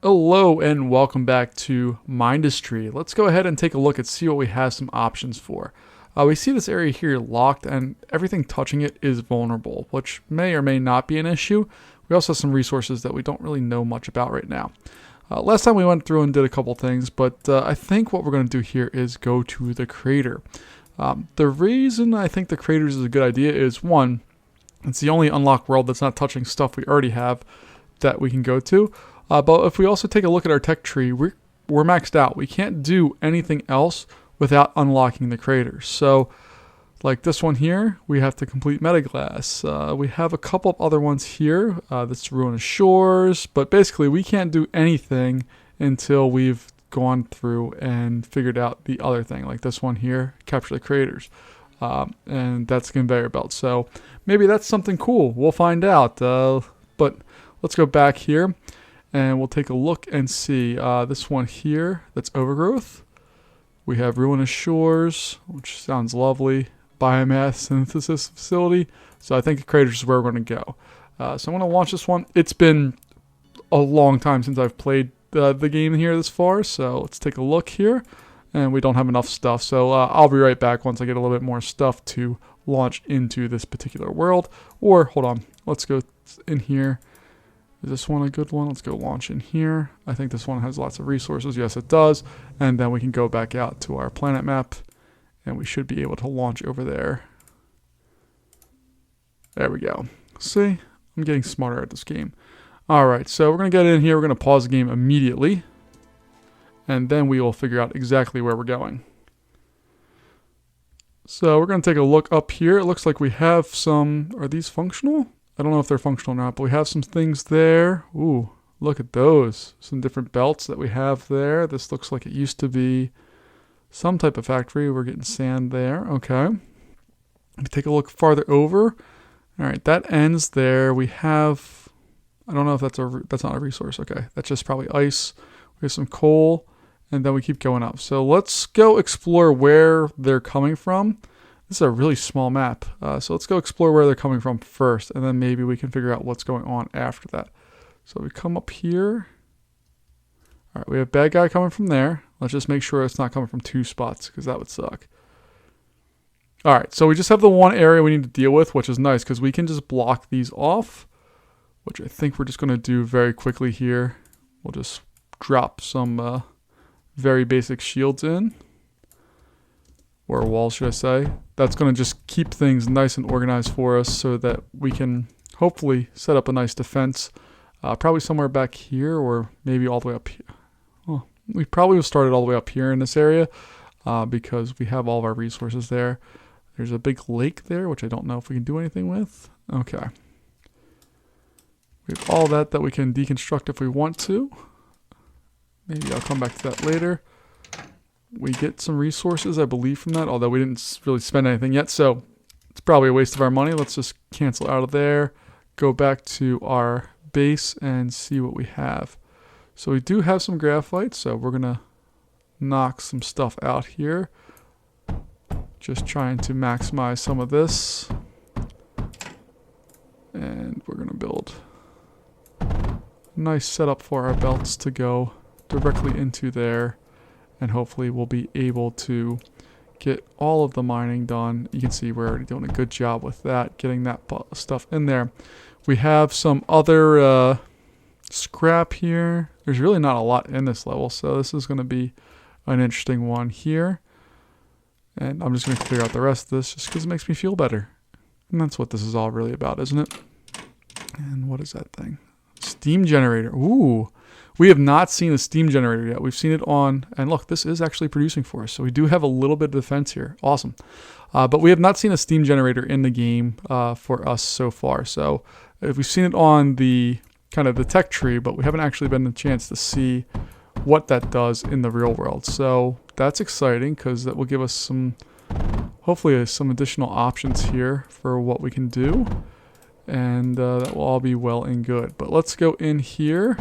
Hello and welcome back to Mindustry. Let's go ahead and take a look and see what we have some options for. We see this area here locked and everything touching it is vulnerable, which may or may not be an issue. We also have some resources that we don't really know much about right now. Last time we went through and did a couple things, but I think what we're going to do here is go to the crater. The reason I think the craters is a good idea is, one, it's the only unlocked world that's not touching stuff we already have that we can go to. But if we also take a look at our tech tree, we're maxed out. We can't do anything else without unlocking the craters. So, like this one here, we have to complete Metaglass. We have a couple of other ones here. This Ruinous Shores. But basically, we can't do anything until we've gone through and figured out the other thing. Like this one here, Capture the Craters. And that's conveyor belt. So, maybe that's something cool. We'll find out. But let's go back here. And we'll take a look and see this one here, that's Overgrowth. We have Ruinous Shores, which sounds lovely. Biomass Synthesis Facility. So I think the craters is where we're going to go. So I'm going to launch this one. It's been a long time since I've played the game here this far. So let's take a look here. And we don't have enough stuff. So I'll be right back once I get a little bit more stuff to launch into this particular world. Or, hold on, let's go in here. Is this one a good one? Let's go launch in here. I think this one has lots of resources. Yes, it does. And then we can go back out to our planet map. And we should be able to launch over there. There we go. See? I'm getting smarter at this game. Alright, so we're going to get in here. We're going to pause the game immediately. And then we will figure out exactly where we're going. So we're going to take a look up here. It looks like we have some... Are these functional? I don't know if they're functional or not, but we have some things there. Ooh, look at those. Some different belts that we have there. This looks like it used to be some type of factory. We're getting sand there. Okay. Take a look farther over. All right, that ends there. We have, I don't know if that's not a resource. Okay, that's just probably ice. We have some coal, and then we keep going up. So let's go explore where they're coming from. This is a really small map, so let's go explore where they're coming from first, and then maybe we can figure out what's going on after that. So we come up here. All right, we have bad guy coming from there. Let's just make sure it's not coming from two spots, because that would suck. All right, so we just have the one area we need to deal with, which is nice, because we can just block these off, which I think we're just going to do very quickly here. We'll just drop some very basic shields in. Or a wall, should I say. That's going to just keep things nice and organized for us so that we can hopefully set up a nice defense. Probably somewhere back here or maybe all the way up here. Well, we probably started all the way up here in this area because we have all of our resources there. There's a big lake there, which I don't know if we can do anything with. Okay. We have all that we can deconstruct if we want to. Maybe I'll come back to that later. We get some resources, I believe, from that, although we didn't really spend anything yet, so it's probably a waste of our money. Let's just cancel out of there, go back to our base, and see what we have. So we do have some graphite, so we're going to knock some stuff out here. Just trying to maximize some of this. And we're going to build a nice setup for our belts to go directly into there. And hopefully we'll be able to get all of the mining done. You can see we're already doing a good job with that, getting that stuff in there. We have some other scrap here. There's really not a lot in this level, so this is going to be an interesting one here. And I'm just going to clear out the rest of this just because it makes me feel better. And that's what this is all really about, isn't it? And what is that thing? Steam generator. Ooh. We have not seen a steam generator yet. We've seen it on, and look, this is actually producing for us. So we do have a little bit of defense here. Awesome. But we have not seen a steam generator in the game for us so far. So we've seen it on the kind of the tech tree, but we haven't actually been a chance to see what that does in the real world. So that's exciting because that will give us some, hopefully some additional options here for what we can do. And that will all be well and good. But let's go in here.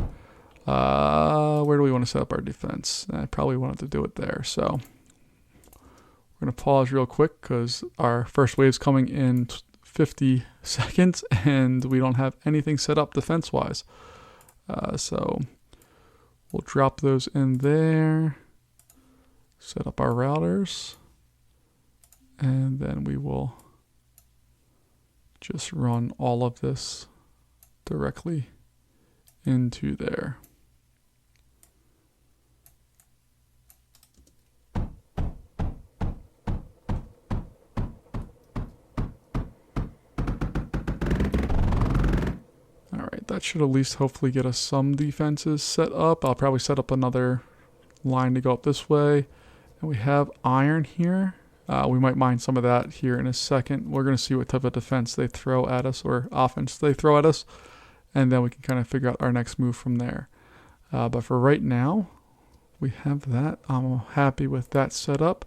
Where do we want to set up our defense? I probably wanted to do it there. So we're going to pause real quick because our first wave's coming in 50 seconds and we don't have anything set up defense-wise. So We'll drop those in there, set up our routers, and then we will just run all of this directly into there. That should at least hopefully get us some defenses set up. I'll probably set up another line to go up this way. And we have iron here. We might mine some of that here in a second. We're going to see what type of defense they throw at us or offense they throw at us. And then we can kind of figure out our next move from there. But for right now, we have that. I'm happy with that setup.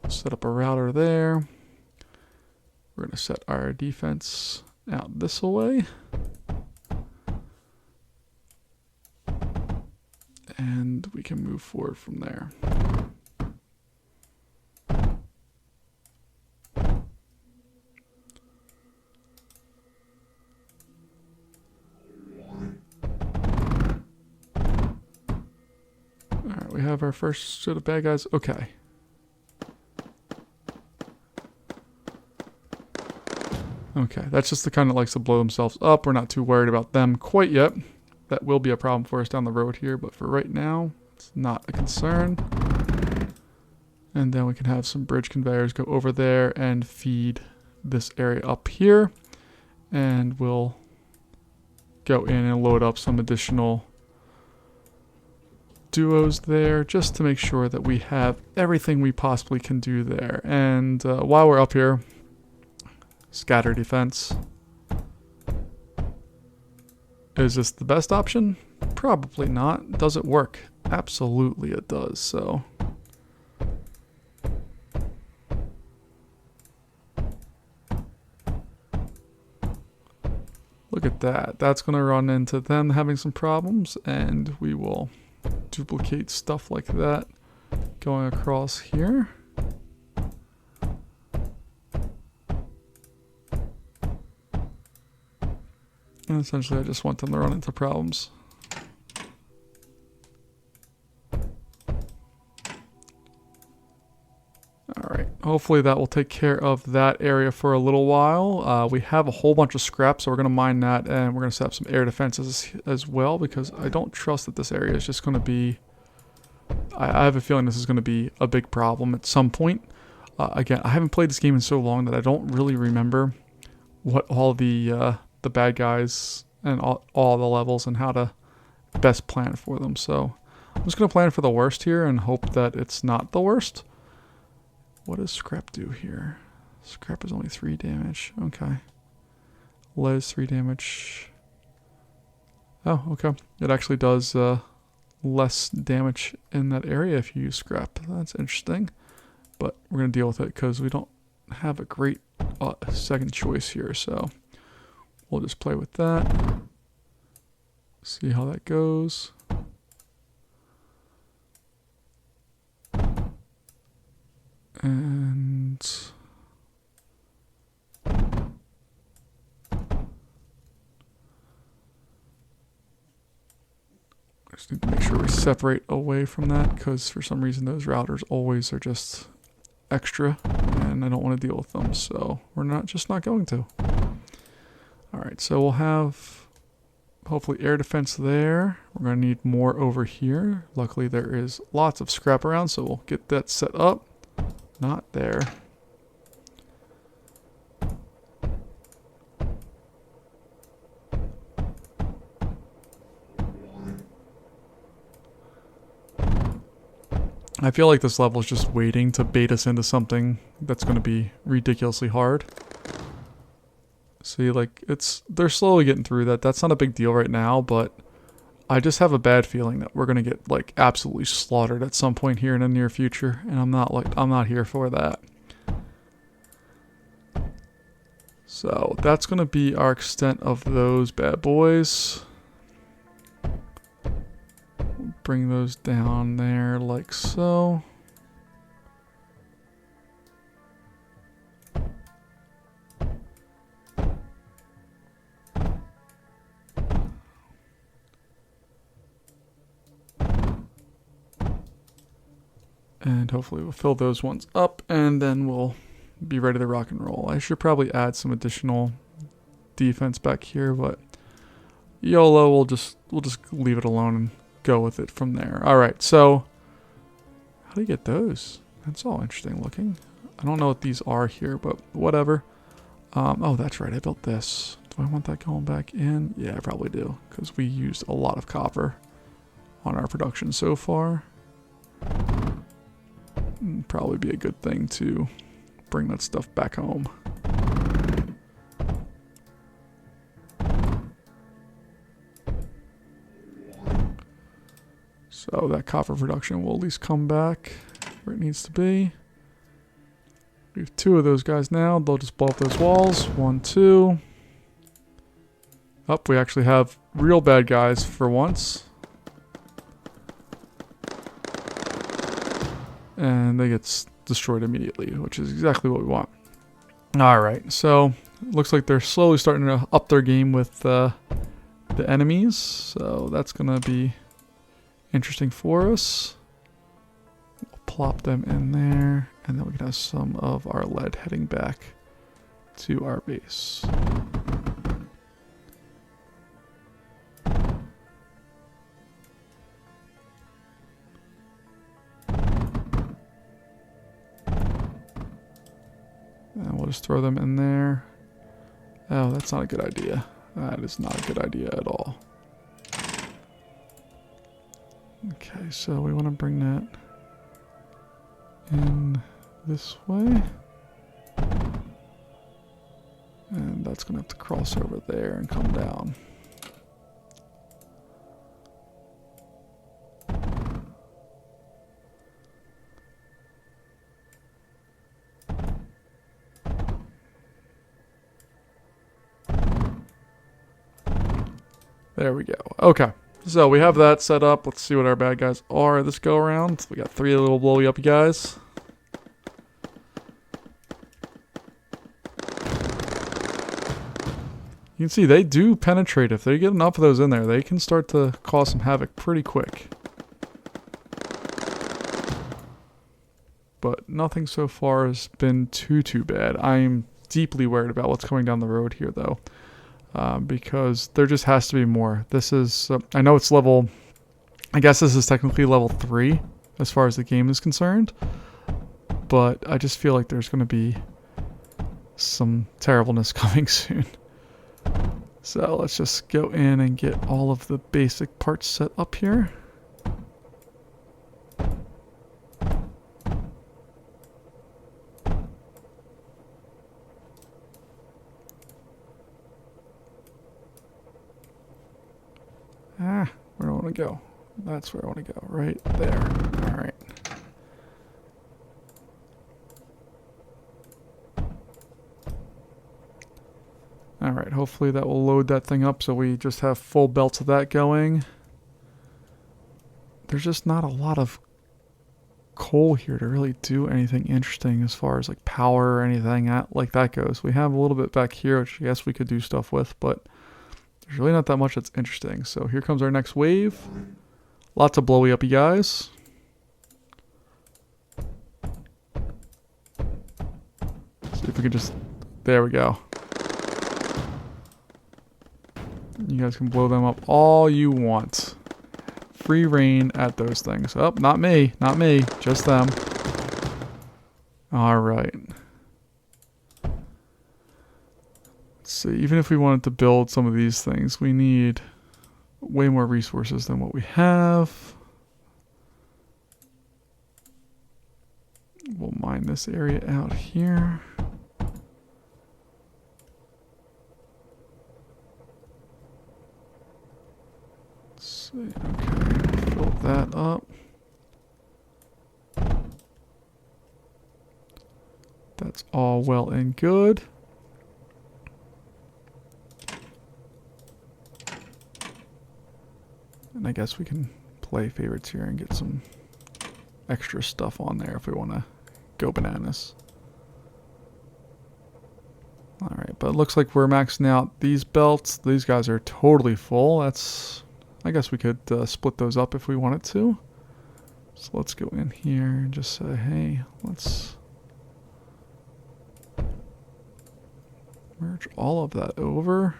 We'll set up a router there. We're going to set our defense out this way. And we can move forward from there. Alright, we have our first set of bad guys. Okay. Okay, that's just the kind that likes to blow themselves up. We're not too worried about them quite yet. That will be a problem for us down the road here, but for right now, it's not a concern. And then we can have some bridge conveyors go over there and feed this area up here. And we'll go in and load up some additional duos there just to make sure that we have everything we possibly can do there. And while we're up here, scatter defense. Is this the best option? Probably not. Does it work? Absolutely it does, so. Look at that. That's going to run into them having some problems, and we will duplicate stuff like that going across here. And essentially I just want them to run into problems. Alright, hopefully that will take care of that area for a little while. We have a whole bunch of scrap, so we're going to mine that, and we're going to set up some air defenses as well, because I don't trust that this area is just going to be... I have a feeling this is going to be a big problem at some point. Again, I haven't played this game in so long that I don't really remember what all the bad guys and all the levels and how to best plan for them. So I'm just going to plan for the worst here and hope that it's not the worst. What does scrap do here? Scrap is only 3 damage. Okay. Lead is 3 damage. Oh, okay. It actually does less damage in that area if you use scrap. That's interesting. But we're going to deal with it because we don't have a great second choice here. So we'll just play with that. See how that goes. And just need to make sure we separate away from that, because for some reason those routers always are just extra and I don't want to deal with them, so we're just not going to. Alright, so we'll have hopefully air defense there. We're going to need more over here. Luckily there is lots of scrap around, so we'll get that set up. Not there. I feel like this level is just waiting to bait us into something that's going to be ridiculously hard. See, like, they're slowly getting through that. That's not a big deal right now, but I just have a bad feeling that we're going to get, like, absolutely slaughtered at some point here in the near future, and I'm not here for that. So, that's going to be our extent of those bad boys. Bring those down there like so. And hopefully we'll fill those ones up, and then we'll be ready to rock and roll. I should probably add some additional defense back here, but YOLO, we'll just leave it alone and go with it from there. All right, so how do you get those? That's all interesting looking. I don't know what these are here, but whatever. Oh, that's right, I built this. Do I want that going back in? Yeah, I probably do, because we used a lot of copper on our production so far. Probably be a good thing to bring that stuff back home. So that copper production will at least come back where it needs to be. We have 2 of those guys now. They'll just blow up those walls. 1, 2. We actually have real bad guys for once. And they get destroyed immediately, which is exactly what we want. Alright, so it looks like they're slowly starting to up their game with the enemies. So that's going to be interesting for us. We'll plop them in there, and then we can have some of our lead heading back to our base. And we'll just throw them in there. Oh, that's not a good idea. That is not a good idea at all. Okay, so we want to bring that in this way. And that's going to have to cross over there and come down. There we go. Okay. So we have that set up. Let's see what our bad guys are this go around. We got 3 little blowy uppy guys. You can see they do penetrate. If they get enough of those in there, they can start to cause some havoc pretty quick. But nothing so far has been too bad. I'm deeply worried about what's coming down the road here, though. Because there just has to be more. This is, I know it's level, I guess this is technically level 3 as far as the game is concerned. But I just feel like there's going to be some terribleness coming soon. So let's just go in and get all of the basic parts set up here. Where do I want to go? That's where I want to go, right there. Alright. Alright, hopefully that will load that thing up so we just have full belts of that going. There's just not a lot of coal here to really do anything interesting as far as like power or anything like that goes. We have a little bit back here, which I guess we could do stuff with, but there's really not that much that's interesting. So here comes our next wave. Lots of blowy uppy guys. See if we can just... There we go. You guys can blow them up all you want. Free reign at those things. Oh, not me. Not me. Just them. Alright. So even if we wanted to build some of these things, we need way more resources than what we have. We'll mine this area out here. Let's see. Okay, fill that up. That's all well and good. And I guess we can play favorites here and get some extra stuff on there if we want to go bananas. Alright, but it looks like we're maxing out these belts. These guys are totally full. I guess we could split those up if we wanted to. So let's go in here and just say, hey, let's merge all of that over.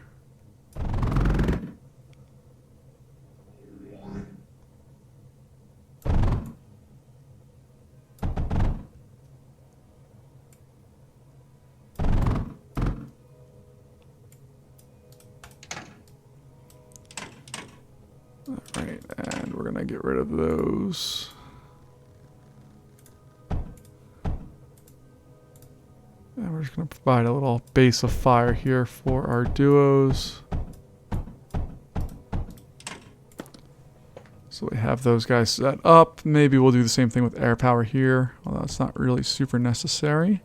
Alright, and we're gonna get rid of those. And we're just gonna provide a little base of fire here for our duos. So we have those guys set up. Maybe we'll do the same thing with air power here, although it's not really super necessary.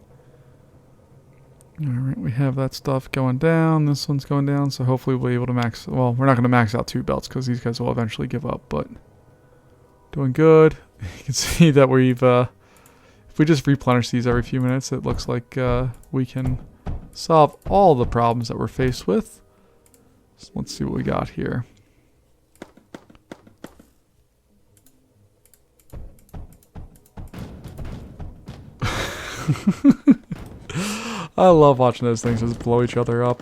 Alright, we have that stuff going down. This one's going down, so hopefully we'll be able to max... Well, we're not going to max out 2 belts because these guys will eventually give up, but... Doing good. You can see that we've... if we just replenish these every few minutes, it looks like we can solve all the problems that we're faced with. So let's see what we got here. I love watching those things just blow each other up.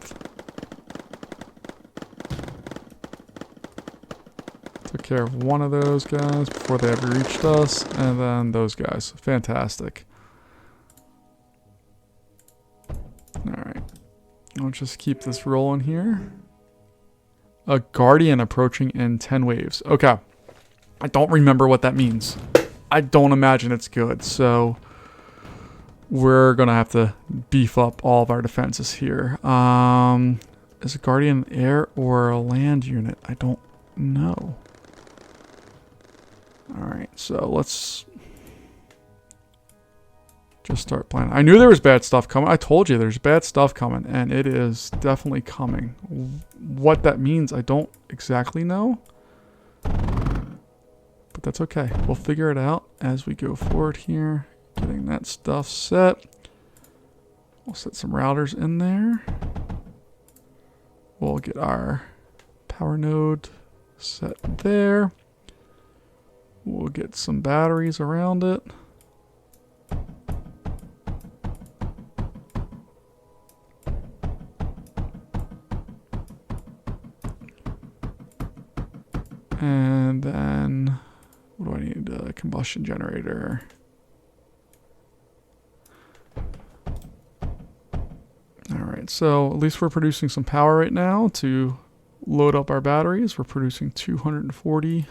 Took care of one of those guys before they ever reached us, and then those guys. Fantastic. Alright. Let's just keep this rolling here. A guardian approaching in 10 waves. Okay. I don't remember what that means. I don't imagine it's good, so... we're going to have to beef up all of our defenses here. Is a Guardian air or a land unit? I don't know. Alright, so let's just start planning. I knew there was bad stuff coming. I told you there's bad stuff coming, and it is definitely coming. What that means, I don't exactly know. But that's okay. We'll figure it out as we go forward here. Getting that stuff set. We'll set some routers in there. We'll get our power node set there. We'll get some batteries around it. And then, what do I need? A combustion generator. Alright, so at least we're producing some power right now to load up our batteries. We're producing 240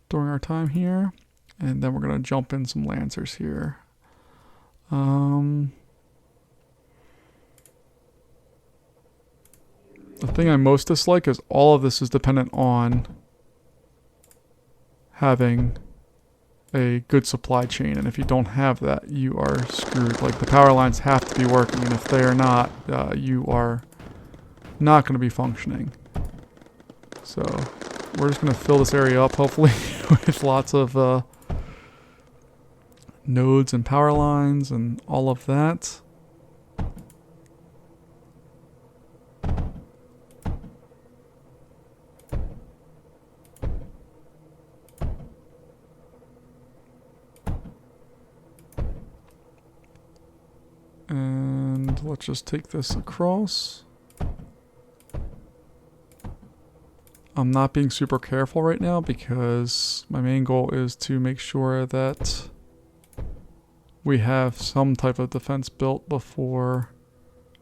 during our time here. And then we're going to jump in some Lancers here. The thing I most dislike is all of this is dependent on having a good supply chain, and if you don't have that, you are screwed. Like, the power lines have to be working, and if they are not, you are not going to be functioning. So we're just going to fill this area up, hopefully, with lots of nodes and power lines and all of that. And let's just take this across. I'm not being super careful right now because my main goal is to make sure that we have some type of defense built before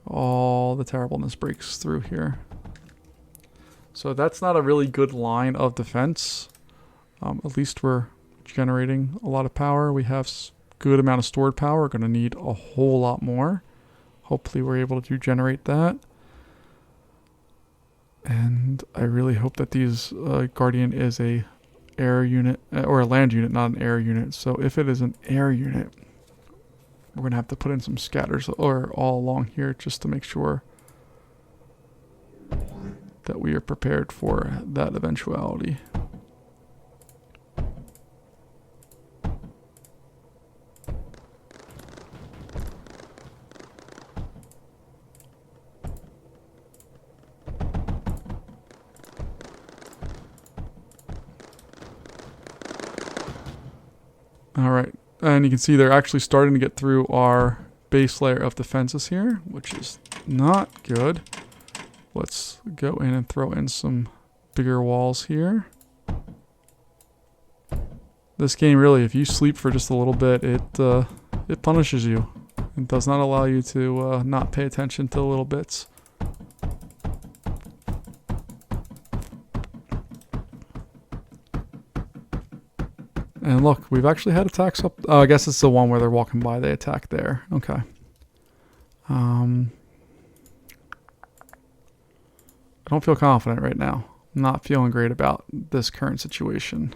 all the terribleness breaks through here. So that's not a really good line of defense. At least we're generating a lot of power. We have good amount of stored power. We're going to need a whole lot more. Hopefully we're able to generate that. And I really hope that these Guardian is a air unit or a land unit, not an air unit. So if it is an air unit, we're going to have to put in some scatters or all along here just to make sure that we are prepared for that eventuality. All right. And you can see they're actually starting to get through our base layer of defenses here, which is not good. Let's go in and throw in some bigger walls here. This game really, if you sleep for just a little bit, it punishes you. It does not allow you to not pay attention to the little bits. And look, we've actually had attacks up. Oh, I guess it's the one where they're walking by. They attack there. Okay. I don't feel confident right now. I'm not feeling great about this current situation.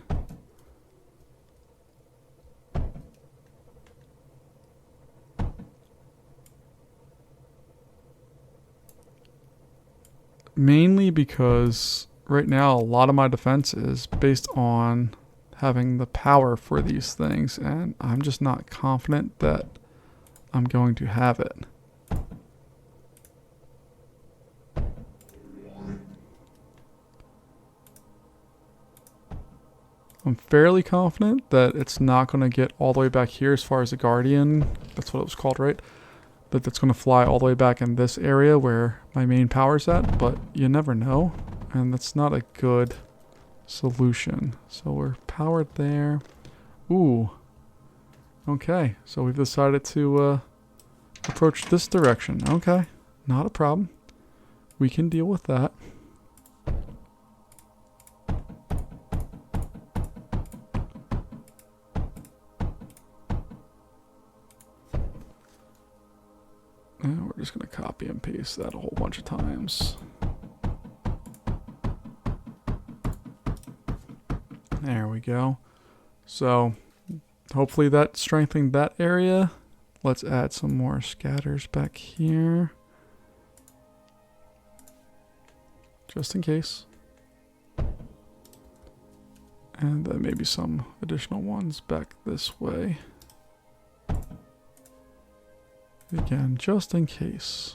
Mainly because right now a lot of my defense is based on having the power for these things, and I'm just not confident that I'm going to have it. I'm fairly confident that it's not going to get all the way back here as far as the Guardian. That's what it was called, right? That's going to fly all the way back in this area where my main power's at, but you never know, and that's not a good solution. So we're powered there. Ooh. Okay, so we've decided to approach this direction. Okay, not a problem. We can deal with that. And we're just going to copy and paste that a whole bunch of times. There we go. So hopefully that strengthened that area. Let's add some more scatters back here. Just in case. And then maybe some additional ones back this way. Again, just in case.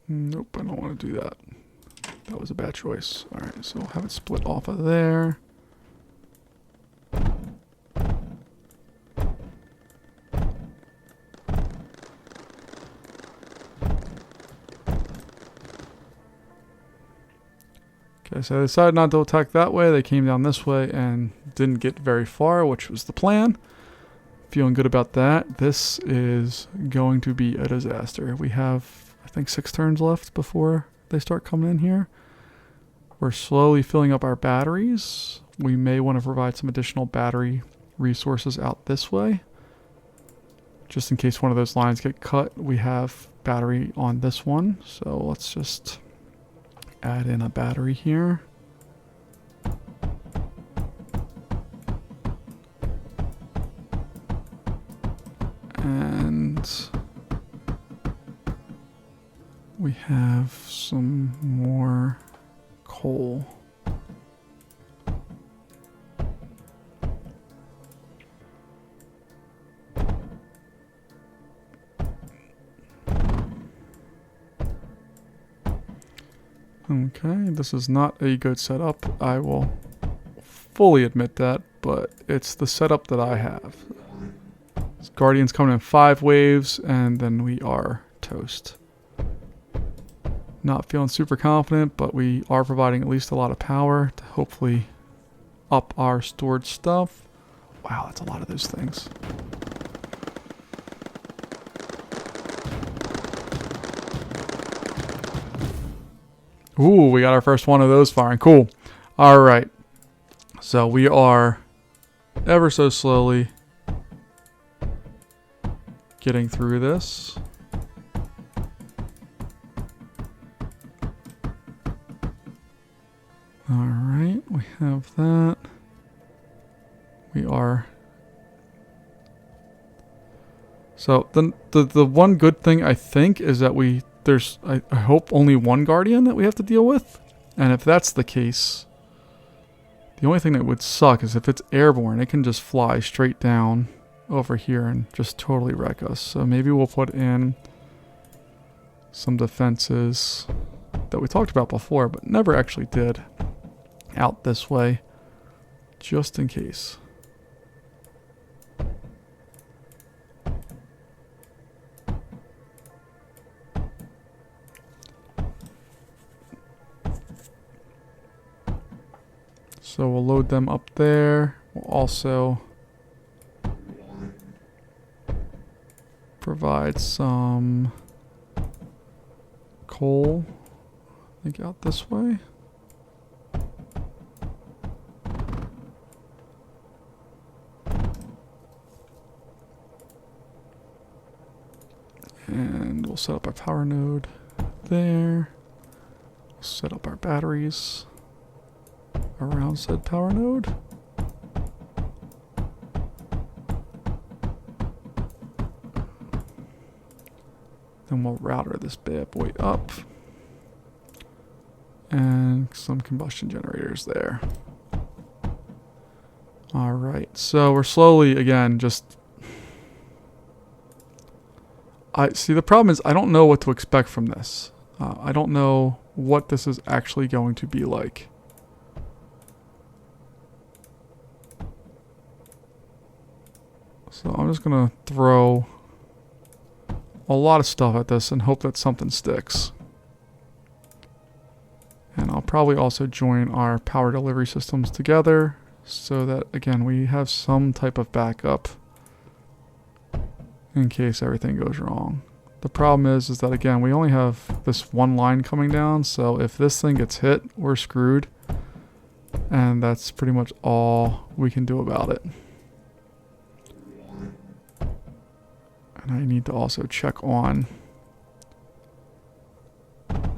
Nope, I don't want to do that. That was a bad choice. Alright, so we'll have it split off of there. Okay, so I decided not to attack that way. They came down this way and didn't get very far, which was the plan. Feeling good about that. This is going to be a disaster. We have, I think, 6 turns left before they start coming in here. We're slowly filling up our batteries. We may want to provide some additional battery resources out this way. Just in case one of those lines get cut, we have battery on this one. So let's just add in a battery here. And we have some more coal. Okay, this is not a good setup. I will fully admit that, but it's the setup that I have. Guardians coming in 5 waves, and then we are toast. Not feeling super confident, but we are providing at least a lot of power to hopefully up our stored stuff. Wow, that's a lot of those things. Ooh, we got our first one of those firing. Cool. All right. So we are ever so slowly getting through this. All right, we have that. We are. So the one good thing I think is that we there's, I hope, only one Guardian that we have to deal with. And if that's the case, the only thing that would suck is if it's airborne, it can just fly straight down over here and just totally wreck us. So maybe we'll put in some defenses that we talked about before, but never actually did, out this way, just in case. So we'll load them up there. We'll also provide some coal, I think, out this way. And we'll set up our power node there. We'll set up our batteries around said power node. Then we'll router this bad boy up. And some combustion generators there. Alright, so we're slowly, again, just... See, the problem is I don't know what to expect from this. I don't know what this is actually going to be like. So I'm just going to throw a lot of stuff at this and hope that something sticks. And I'll probably also join our power delivery systems together so that, again, we have some type of backup in case everything goes wrong. The problem is that, again, we only have this one line coming down, so if this thing gets hit, we're screwed. And that's pretty much all we can do about it. And I need to also check on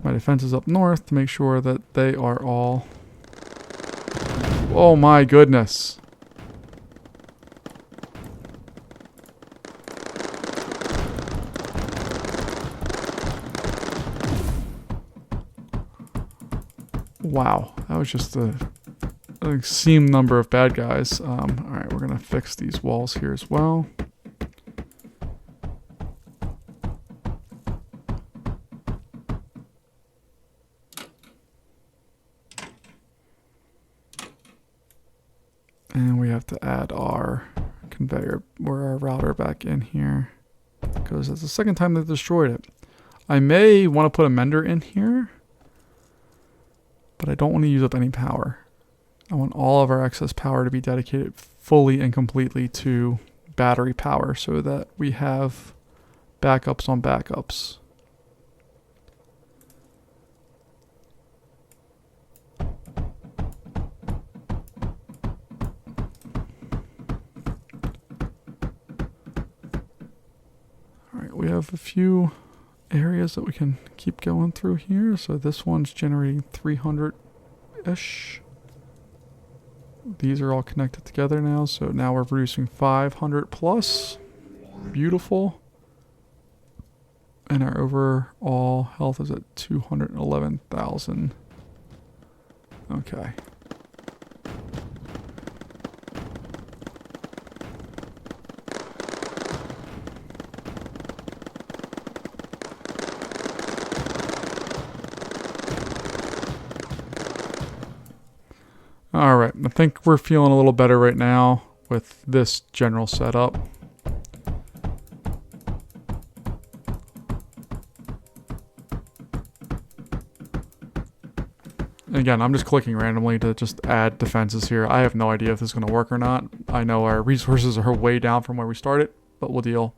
my defenses up north to make sure that they are all... Oh my goodness. Wow, that was just an obscene number of bad guys. Alright, we're going to fix these walls here as well. And we have to add our conveyor or our router back in here because it's the second time they've destroyed it. I may want to put a mender in here, but I don't want to use up any power. I want all of our excess power to be dedicated fully and completely to battery power so that we have backups on backups. Alright, we have a few areas that we can keep going through here. So this one's generating 300-ish. These are all connected together now, so now we're producing 500 plus. Beautiful. And our overall health is at 211,000. Okay. Alright, I think we're feeling a little better right now with this general setup. Again, I'm just clicking randomly to just add defenses here. I have no idea if this is going to work or not. I know our resources are way down from where we started, but we'll deal.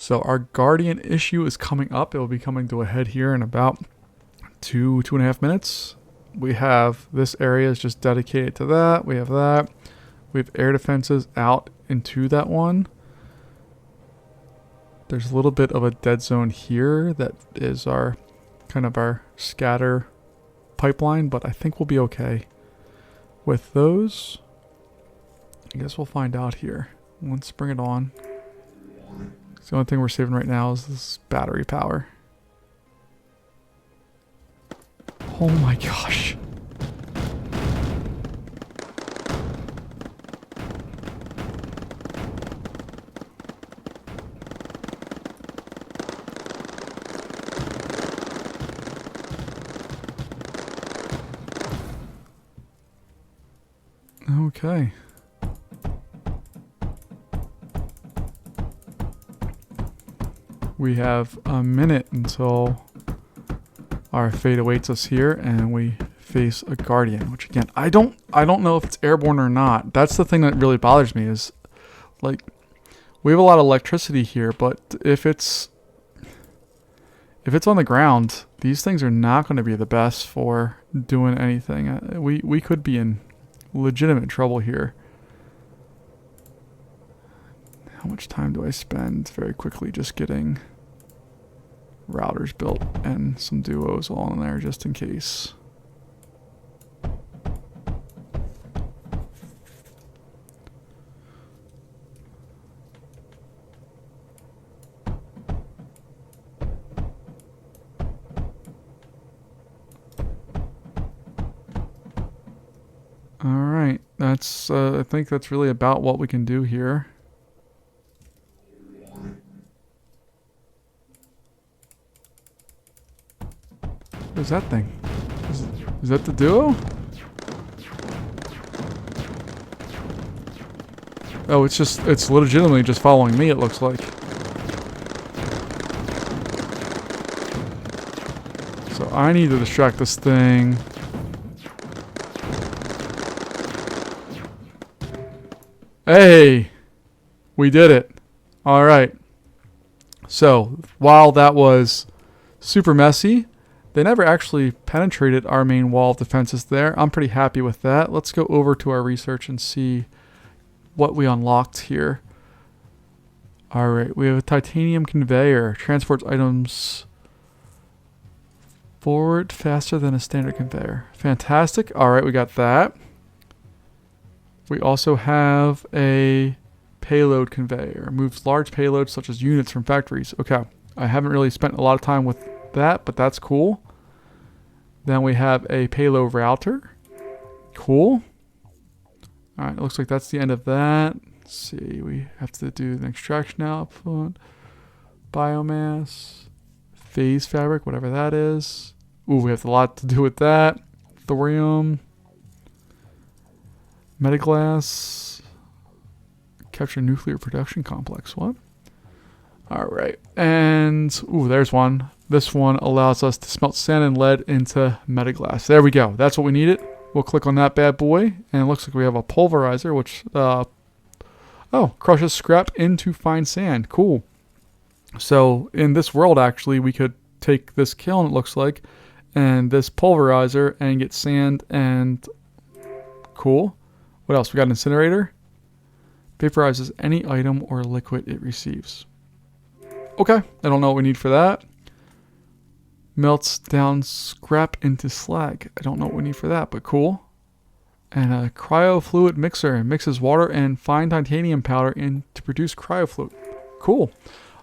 So our Guardian issue is coming up. It will be coming to a head here in about 2.5 minutes. We have this area is just dedicated to that. We have that. We have air defenses out into that one. There's a little bit of a dead zone here that is our kind of our scatter pipeline, but I think we'll be okay with those. I guess we'll find out here. Let's bring it on. The only thing we're saving right now is this battery power. Oh my gosh. Okay. We have a minute until our fate awaits us here, and we face a guardian. Which again, I don't know if it's airborne or not. That's the thing that really bothers me. Is like we have a lot of electricity here, but if it's on the ground, these things are not going to be the best for doing anything. We could be in legitimate trouble here. How much time do I spend very quickly just getting routers built and some duos all in there just in case? All right, that's I think that's really about what we can do here. What is that thing? Is that the duo? Oh, it's legitimately just following me, it looks like. So I need to distract this thing. Hey! We did it. Alright. So, while that was super messy, they never actually penetrated our main wall of defenses there. I'm pretty happy with that. Let's go over to our research and see what we unlocked here. Alright, we have a titanium conveyor. Transports items forward faster than a standard conveyor. Fantastic. Alright, we got that. We also have a payload conveyor. Moves large payloads such as units from factories. Okay, I haven't really spent a lot of time with that, but that's cool. Then we have a payload router. Cool. Alright, it looks like that's the end of that. Let's see, we have to do the extraction output. Biomass. Phase fabric, whatever that is. Ooh, we have a lot to do with that. Thorium. Metaglass. Capture nuclear production complex. What? Alright. And, ooh, there's one. This one allows us to smelt sand and lead into metaglass. There we go. That's what we needed. We'll click on that bad boy. And it looks like we have a pulverizer, which, crushes scrap into fine sand. Cool. So, in this world, actually, we could take this kiln, it looks like, and this pulverizer and get sand and... Cool. What else? We got an incinerator. Vaporizes any item or liquid it receives. Okay, I don't know what we need for that. Melts down scrap into slag. I don't know what we need for that, but cool. And a cryofluid mixer. Mixes water and fine titanium powder in to produce cryofluid. Cool.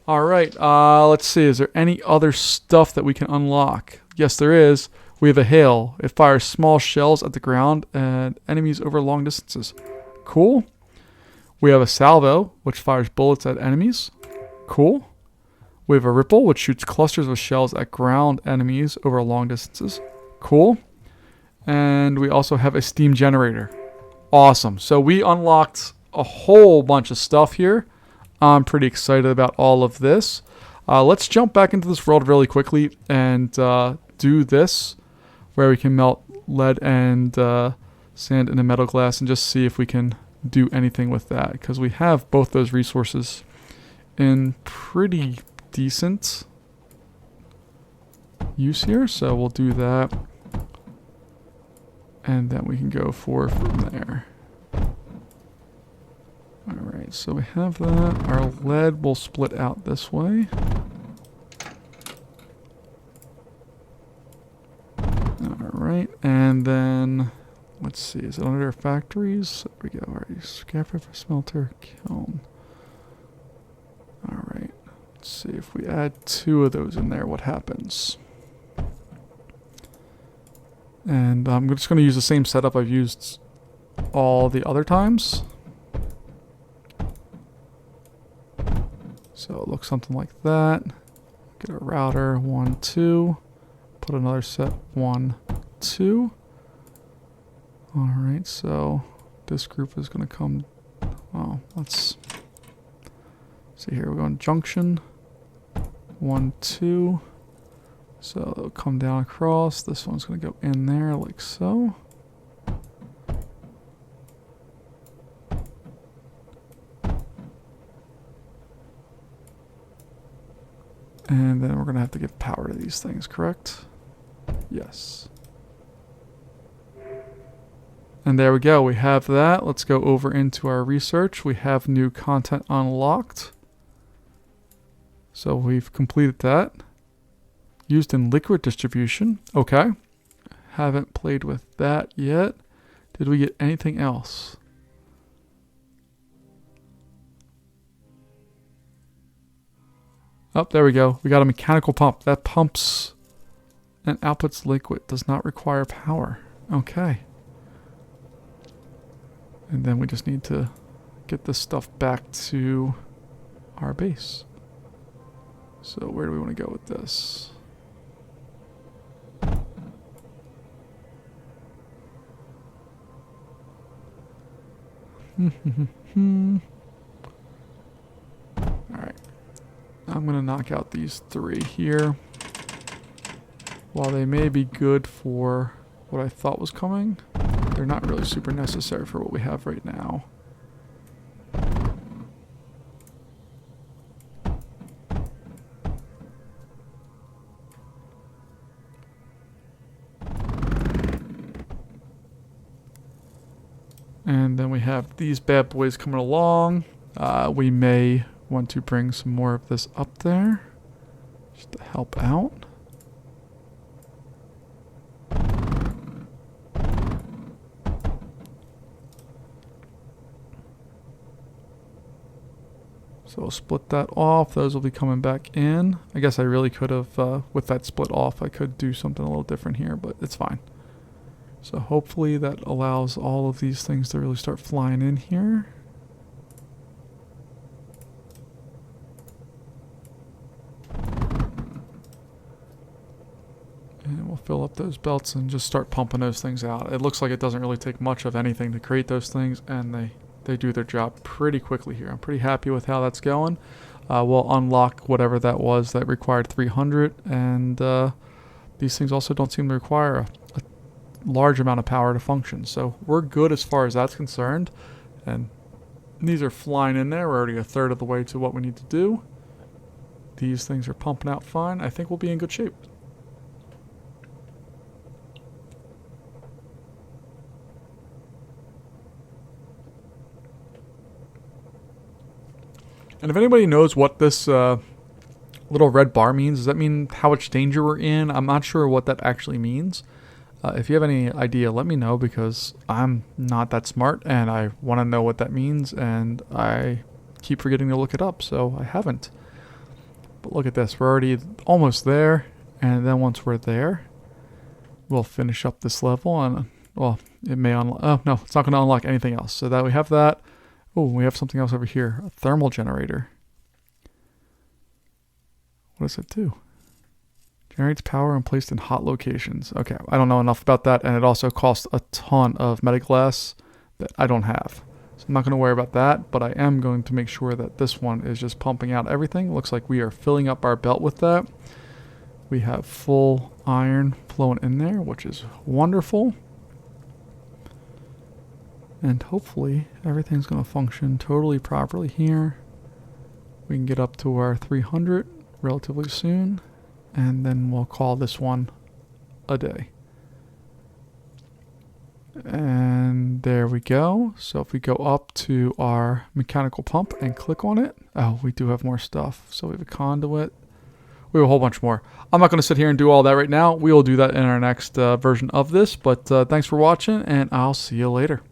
Alright, let's see. Is there any other stuff that we can unlock? Yes, there is. We have a hail. It fires small shells at the ground and enemies over long distances. Cool. We have a salvo, which fires bullets at enemies. Cool. We have a ripple, which shoots clusters of shells at ground enemies over long distances. Cool. And we also have a steam generator. Awesome. So we unlocked a whole bunch of stuff here. I'm pretty excited about all of this. Let's jump back into this world really quickly and do this, where we can melt lead and sand into metal glass and just see if we can do anything with that, because we have both those resources in pretty decent use here. So we'll do that, and then we can go forward from there. Alright, so we have that. Our lead will split out this way. Alright, and then let's see, is it under factories? There we go. Alright, scrap for smelter, kiln. Let's see if we add 2 of those in there, what happens. And I'm just going to use the same setup I've used all the other times. So it looks something like that. Get a router, 1, 2. Put another set, 1, 2. Alright, so this group is going to come... Oh, let's see here. We're going junction, 1, 2. So it'll come down across. This one's going to go in there like so. And then we're going to have to give power to these things, correct? Yes. And there we go. We have that. Let's go over into our research. We have new content unlocked. So we've completed that. Used in liquid distribution. Okay. Haven't played with that yet. Did we get anything else? Oh, there we go. We got a mechanical pump. That pumps and outputs liquid. Does not require power. Okay. And then we just need to get this stuff back to our base. So where do we want to go with this? Alright. I'm going to knock out these 3 here. While they may be good for what I thought was coming, they're not really super necessary for what we have right now. And then we have these bad boys coming along. We may want to bring some more of this up there just to help out. So we'll split that off. Those will be coming back in. I guess I really could have, with that split off, I could do something a little different here, but it's fine. So hopefully that allows all of these things to really start flying in here. And we'll fill up those belts and just start pumping those things out. It looks like it doesn't really take much of anything to create those things, and they do their job pretty quickly here. I'm pretty happy with how that's going. We'll unlock whatever that was that required 300, and these things also don't seem to require a large amount of power to function. So we're good as far as that's concerned. And these are flying in there. We're already a third of the way to what we need to do. These things are pumping out fine. I think we'll be in good shape. And if anybody knows what this little red bar means, does that mean how much danger we're in? I'm not sure what that actually means. If you have any idea, let me know, because I'm not that smart and I want to know what that means, and I keep forgetting to look it up, so I haven't. But look at this. We're already almost there, and then once we're there, we'll finish up this level, and, well, it may unlock... Oh, no, it's not going to unlock anything else. So that we have that. Oh, we have something else over here. A thermal generator. What does it do? Generates power and placed in hot locations. Okay, I don't know enough about that, and it also costs a ton of metaglass that I don't have. So I'm not going to worry about that, but I am going to make sure that this one is just pumping out everything. Looks like we are filling up our belt with that. We have full iron flowing in there, which is wonderful. And hopefully everything's going to function totally properly here. We can get up to our 300 relatively soon. And then we'll call this one a day. And there we go. So if we go up to our mechanical pump and click on it, oh, we do have more stuff. So we have a conduit. We have a whole bunch more. I'm not going to sit here and do all that right now. We will do that in our next version of this. But thanks for watching, and I'll see you later.